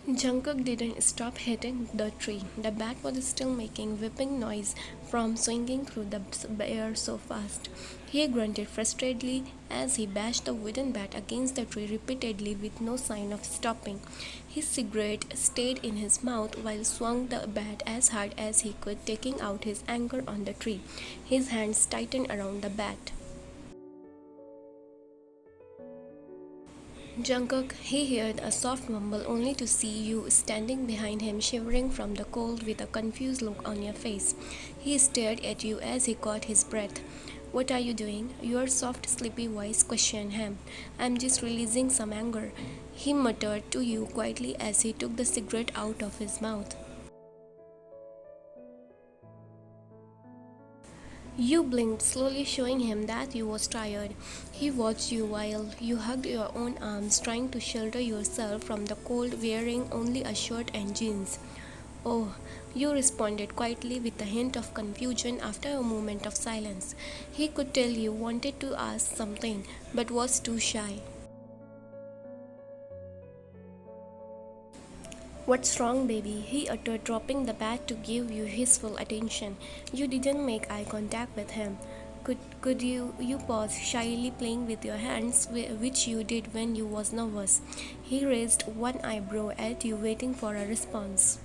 Jungkook didn't stop hitting the tree. The bat was still making whipping noise from swinging through the air so fast. He grunted frustratedly as he bashed the wooden bat against the tree repeatedly with no sign of stopping. His cigarette stayed in his mouth while swung the bat as hard as he could, taking out his anger on the tree. His hands tightened around the bat. Jungkook, he heard a soft mumble only to see you standing behind him shivering from the cold with a confused look on your face. He stared at you as he caught his breath. What are you doing? Your soft, sleepy voice questioned him. I'm just releasing some anger, he muttered to you quietly as he took the cigarette out of his mouth. You blinked, slowly showing him that you was tired. He watched you while you hugged your own arms, trying to shelter yourself from the cold, wearing only a shirt and jeans. Oh, you responded quietly with a hint of confusion after a moment of silence. He could tell you wanted to ask something, but was too shy. What's wrong, baby? He uttered, dropping the bat to give you his full attention. You didn't make eye contact with him. Could you paused, shyly playing with your hands, which you did when you was nervous. He raised one eyebrow at you, waiting for a response.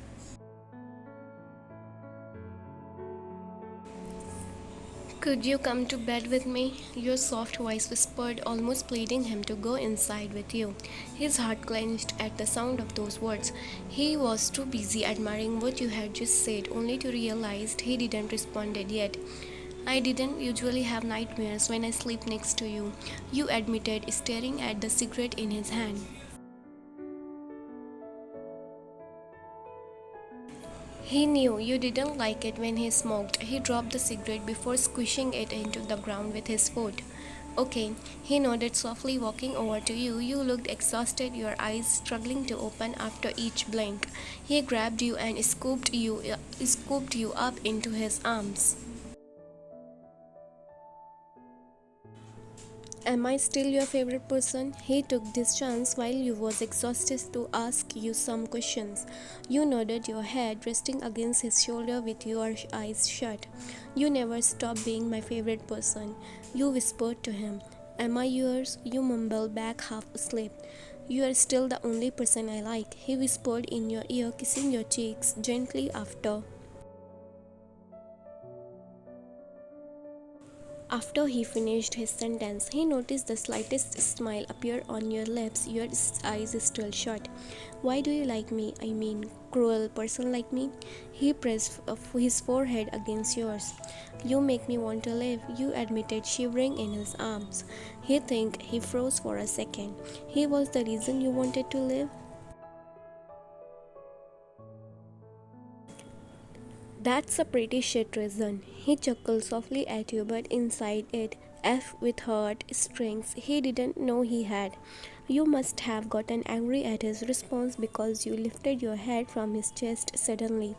Could you come to bed with me? Your soft voice whispered, almost pleading him to go inside with you. His heart clenched at the sound of those words. He was too busy admiring what you had just said, only to realize he didn't respond yet. I didn't usually have nightmares when I sleep next to you, you admitted, staring at the cigarette in his hand. He knew you didn't like it when he smoked. He dropped the cigarette before squishing it into the ground with his foot. Okay, he nodded softly, walking over to you. You looked exhausted, your eyes struggling to open after each blink. He grabbed you and scooped you up into his arms. Am I still your favorite person? He took this chance while you was exhausted to ask you some questions. You nodded your head, resting against his shoulder with your eyes shut. You never stop being my favorite person, you whispered to him. Am I yours? You mumbled back half asleep. You are still the only person I like, he whispered in your ear, kissing your cheeks gently After he finished his sentence, he noticed the slightest smile appear on your lips, your eyes still shut. Why do you like me? I mean, cruel person like me? He pressed his forehead against yours. You make me want to live, you admitted, shivering in his arms. He froze for a second. He was the reason you wanted to live? That's a pretty shit reason. He chuckled softly at you, but inside it, F with heart strings he didn't know he had. You must have gotten angry at his response because you lifted your head from his chest suddenly.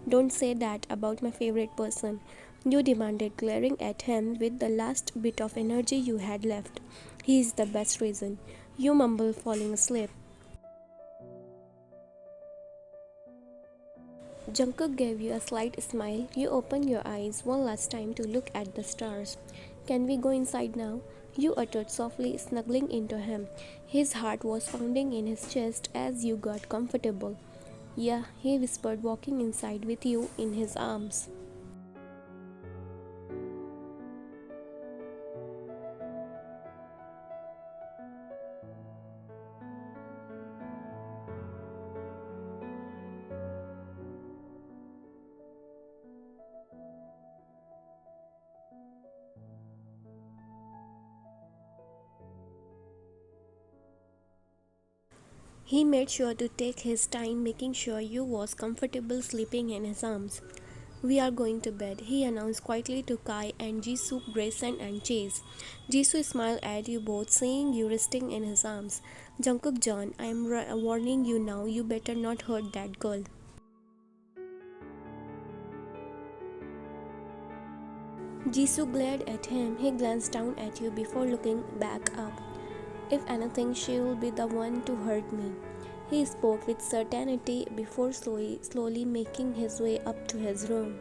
Don't say that about my favorite person, you demanded, glaring at him with the last bit of energy you had left. He is the best reason, you mumbled, falling asleep. Jungkook gave you a slight smile. You opened your eyes one last time to look at the stars. Can we go inside now? You uttered softly, snuggling into him. His heart was pounding in his chest as you got comfortable. Yeah, he whispered, walking inside with you in his arms. He made sure to take his time, making sure you was comfortable sleeping in his arms. We are going to bed, he announced quietly to Kai and Jisoo, Grayson and Chase. Jisoo smiled at you both, seeing you resting in his arms. Jungkook John, I am warning you now, you better not hurt that girl. Jisoo glared at him. He glanced down at you before looking back up. If anything, she will be the one to hurt me. He spoke with certainty before slowly making his way up to his room.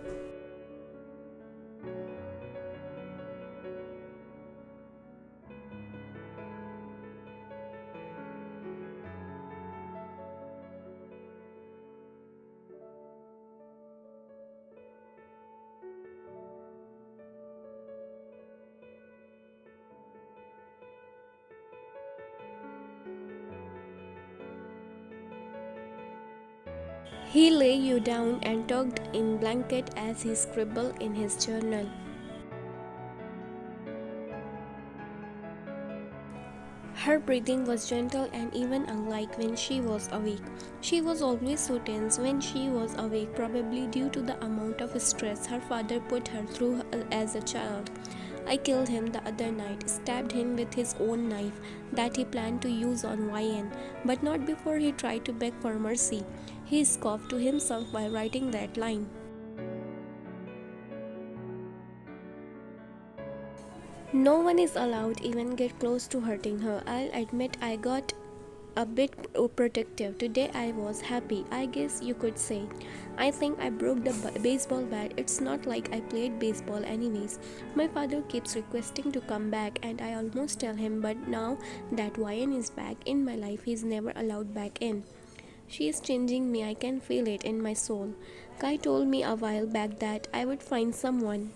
He lay you down and tucked in blanket as he scribbled in his journal. Her breathing was gentle and even unlike when she was awake. She was always so tense when she was awake, probably due to the amount of stress her father put her through as a child. I killed him the other night, stabbed him with his own knife that he planned to use on YN, but not before he tried to beg for mercy. He scoffed to himself while writing that line. No one is allowed even get close to hurting her. I'll admit I got a bit protective. Today I was happy, I guess you could say. I think I broke the baseball bat. It's not like I played baseball anyways. My father keeps requesting to come back and I almost tell him, but now that YN is back in my life, he's never allowed back in. She is changing me, I can feel it in my soul. Kai told me a while back that I would find someone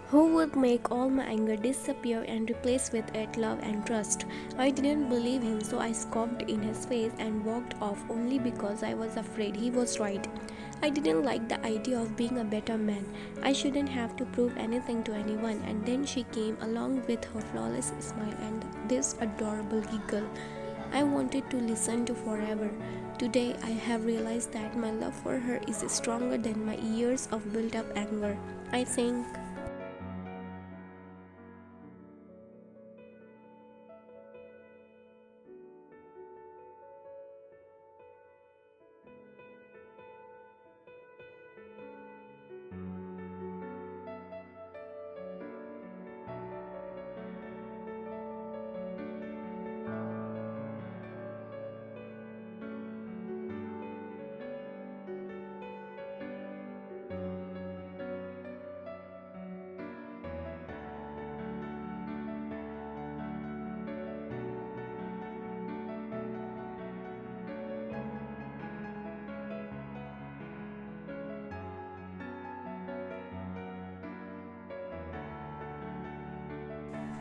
who would make all my anger disappear and replace with it love and trust. I didn't believe him, so I scoffed in his face and walked off only because I was afraid he was right. I didn't like the idea of being a better man. I shouldn't have to prove anything to anyone. And then she came along with her flawless smile and this adorable giggle I wanted to listen to forever. Today I have realized that my love for her is stronger than my years of built up anger. I think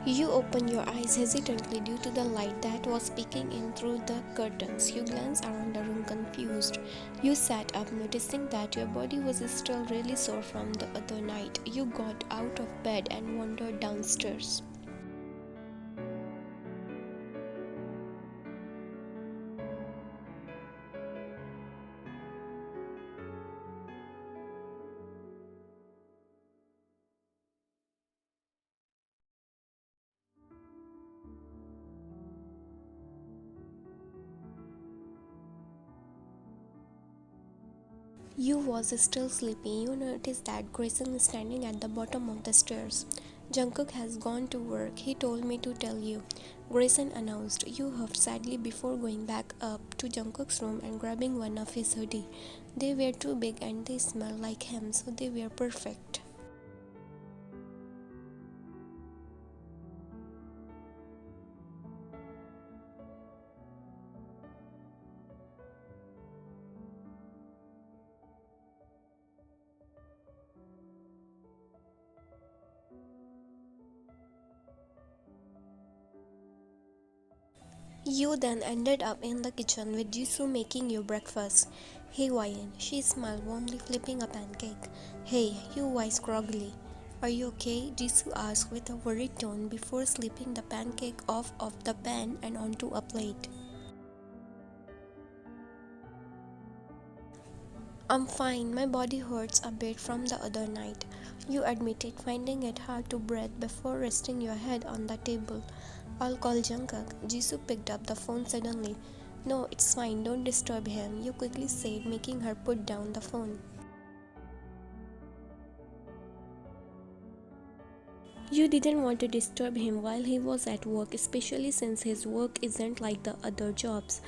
you opened your eyes hesitantly due to the light that was peeking in through the curtains. You glanced around the room confused. You sat up, noticing that your body was still really sore from the other night. You got out of bed and wandered downstairs. You was still sleepy. You noticed that Grayson is standing at the bottom of the stairs. Jungkook has gone to work. He told me to tell you. Grayson announced. You huffed sadly before going back up to Jungkook's room and grabbing one of his hoodie. They were too big and they smelled like him, so they were perfect. You then ended up in the kitchen with Jisoo making you breakfast. Hey Ryan, she smiled warmly flipping a pancake. Hey, you wise groggily. Are you okay? Jisoo asked with a worried tone before slipping the pancake off of the pan and onto a plate. I'm fine, my body hurts a bit from the other night. You admitted finding it hard to breathe before resting your head on the table. I'll call Jungkook. Jisoo picked up the phone suddenly. No, it's fine, don't disturb him, you quickly said, making her put down the phone. You didn't want to disturb him while he was at work, especially since his work isn't like the other jobs.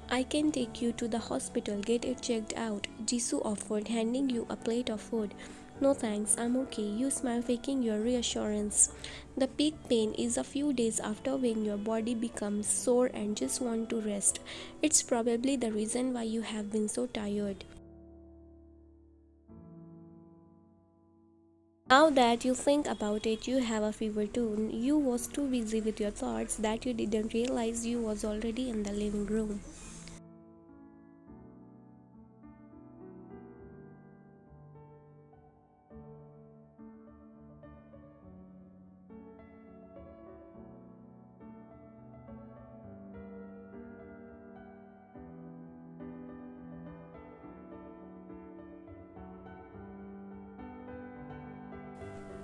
I can take you to the hospital, get it checked out, Jisoo offered, handing you a plate of food. No thanks, I'm okay. You smile, faking your reassurance. The peak pain is a few days after when your body becomes sore and just want to rest. It's probably the reason why you have been so tired. Now that you think about it, you have a fever too. You was too busy with your thoughts that you didn't realize you was already in the living room.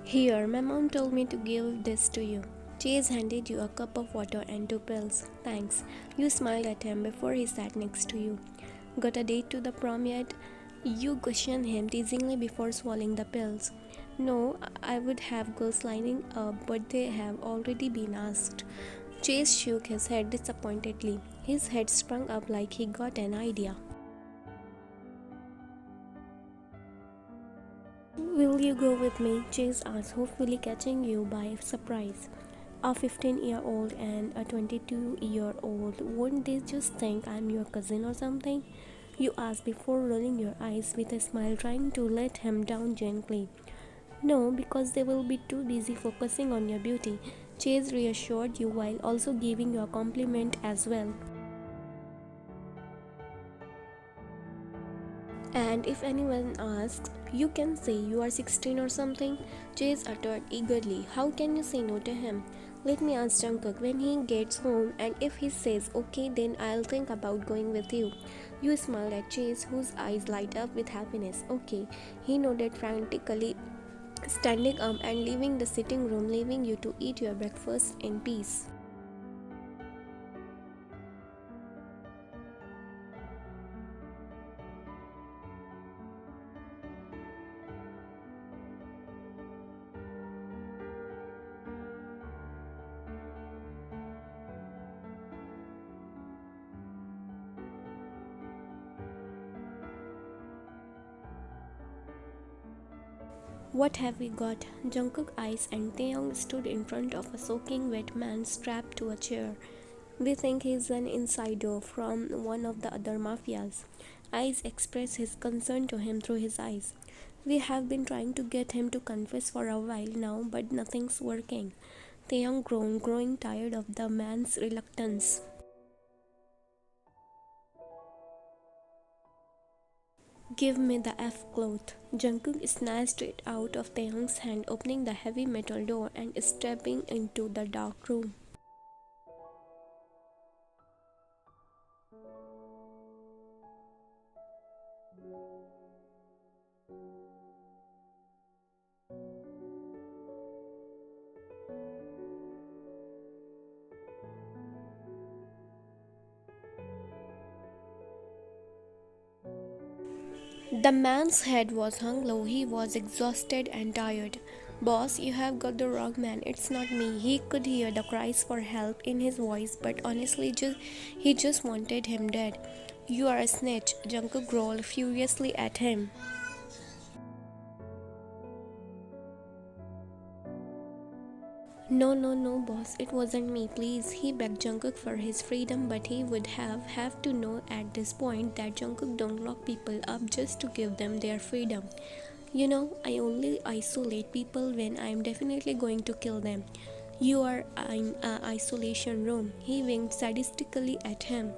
Here, my mom told me to give this to you. Chase handed you a cup of water and two pills. Thanks. You smiled at him before he sat next to you. Got a date to the prom yet? You questioned him teasingly before swallowing the pills. No, I would have girls lining up, but they have already been asked. Chase shook his head disappointedly. His head sprung up like he got an idea. Will you go with me? Chase asked, hopefully catching you by surprise. A 15-year-old and a 22-year-old, won't they just think I'm your cousin or something? You asked before rolling your eyes with a smile, trying to let him down gently. No, because they will be too busy focusing on your beauty. Chase reassured you while also giving you a compliment as well. And if anyone asks, you can say you are 16 or something. Chase uttered eagerly. How can you say no to him? Let me ask Jungkook when he gets home, and if he says okay, then I'll think about going with you. You smiled at Chase, whose eyes light up with happiness. Okay, he nodded frantically, standing up and leaving the sitting room, leaving you to eat your breakfast in peace. What have we got? Jungkook eyes and Taeyong stood in front of a soaking wet man strapped to a chair. We think he's an insider from one of the other mafias. Ice expressed his concern to him through his eyes. We have been trying to get him to confess for a while now, but nothing's working. Taeyong groaned, growing tired of the man's reluctance. Give me the F cloth. Jungkook snatched it out of Taeyong's hand, opening the heavy metal door and stepping into the dark room. The man's head was hung low. He was exhausted and tired. Boss, you have got the wrong man. It's not me. He could hear the cries for help in his voice, but honestly, he just wanted him dead. You are a snitch, Jungkook growled furiously at him. No, no, no, boss, it wasn't me, please. He begged Jungkook for his freedom, but he would have to know at this point that Jungkook don't lock people up just to give them their freedom. You know, I only isolate people when I'm definitely going to kill them. You are in a isolation room. He winked sadistically at him.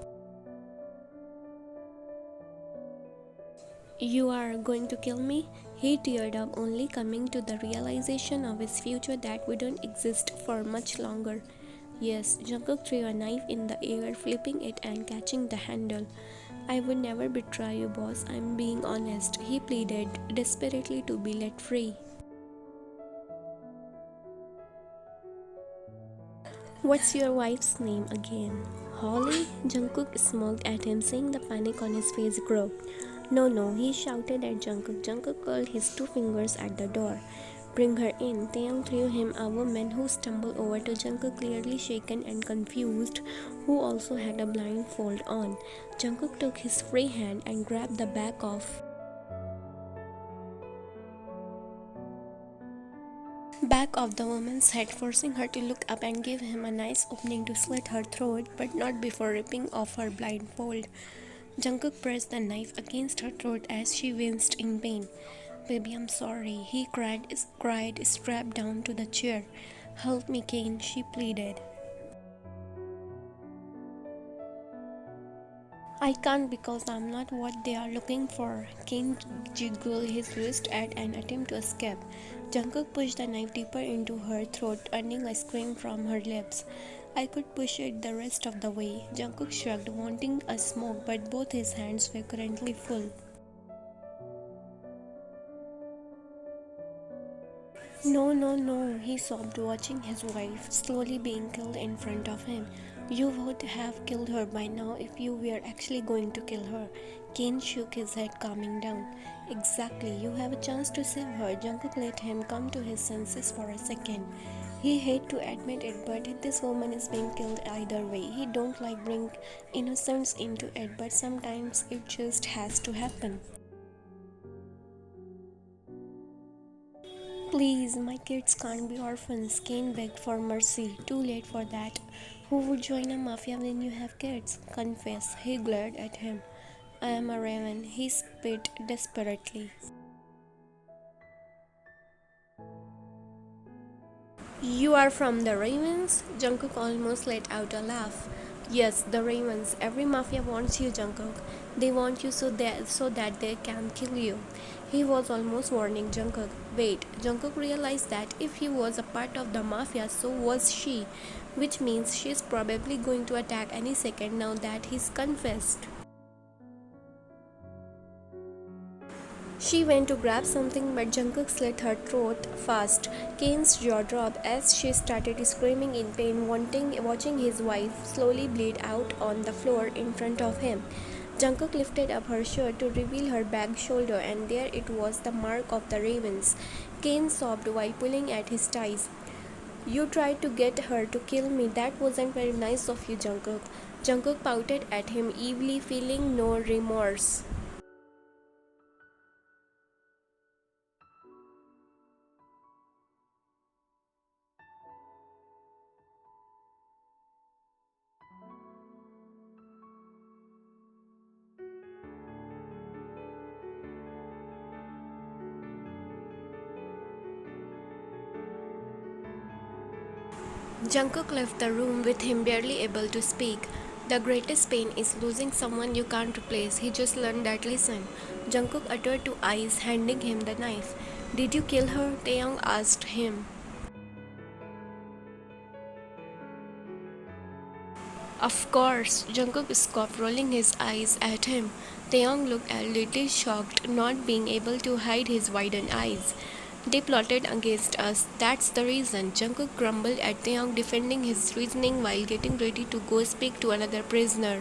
You are going to kill me? He teared up, only coming to the realization of his future that wouldn't exist for much longer. Yes, Jungkook threw a knife in the air, flipping it and catching the handle. I would never betray you, boss. I'm being honest, he pleaded desperately to be let free. What's your wife's name again? Holly? Jungkook smiled at him, seeing the panic on his face grow. No, no, he shouted at Jungkook. Jungkook curled his two fingers at the door. Bring her in. Taeyang threw him a woman who stumbled over to Jungkook, clearly shaken and confused, who also had a blindfold on. Jungkook took his free hand and grabbed the back of the woman's head, forcing her to look up and give him a nice opening to slit her throat, but not before ripping off her blindfold. Jungkook pressed the knife against her throat as she winced in pain. "Baby, I'm sorry," he cried, strapped down to the chair. "Help me, Kane," she pleaded. "I can't because I'm not what they are looking for." Kane jiggled his wrist at an attempt to escape. Jungkook pushed the knife deeper into her throat, earning a scream from her lips. "I could push it the rest of the way." Jungkook shrugged, wanting a smoke, but both his hands were currently full. "No, no, no," he sobbed, watching his wife slowly being killed in front of him. "You would have killed her by now if you were actually going to kill her." Kane shook his head, calming down. "Exactly, you have a chance to save her." Jungkook let him come to his senses for a second. He hated to admit it, but this woman is being killed either way. He don't like bring innocence into it, but sometimes it just has to happen. "Please, my kids can't be orphans." Kane begged for mercy. "Too late for that. Who would join a mafia when you have kids? Confess." He glared at him. "I am a raven." He spit desperately. "You are from the Ravens?" Jungkook almost let out a laugh. "Yes, the Ravens. Every mafia wants you, Jungkook. They want you so that they can kill you." He was almost warning Jungkook. Wait, Jungkook realized that if he was a part of the mafia, so was she, which means she's probably going to attack any second now that he's confessed. She went to grab something, but Jungkook slit her throat fast. Kane's jaw dropped as she started screaming in pain, watching his wife slowly bleed out on the floor in front of him. Jungkook lifted up her shirt to reveal her back shoulder, and there it was, the mark of the ravens. Kane sobbed while pulling at his ties. "You tried to get her to kill me. That wasn't very nice of you, Jungkook." Jungkook pouted at him, evilly, feeling no remorse. Jungkook left the room with him barely able to speak. "The greatest pain is losing someone you can't replace." He just learned that lesson. Jungkook uttered to Ice, handing him the knife. "Did you kill her?" Taeyang asked him. "Of course," Jungkook scoffed, rolling his eyes at him. Taeyang looked a little shocked, not being able to hide his widened eyes. "They plotted against us, that's the reason." Jungkook grumbled at Taeyang, defending his reasoning while getting ready to go speak to another prisoner.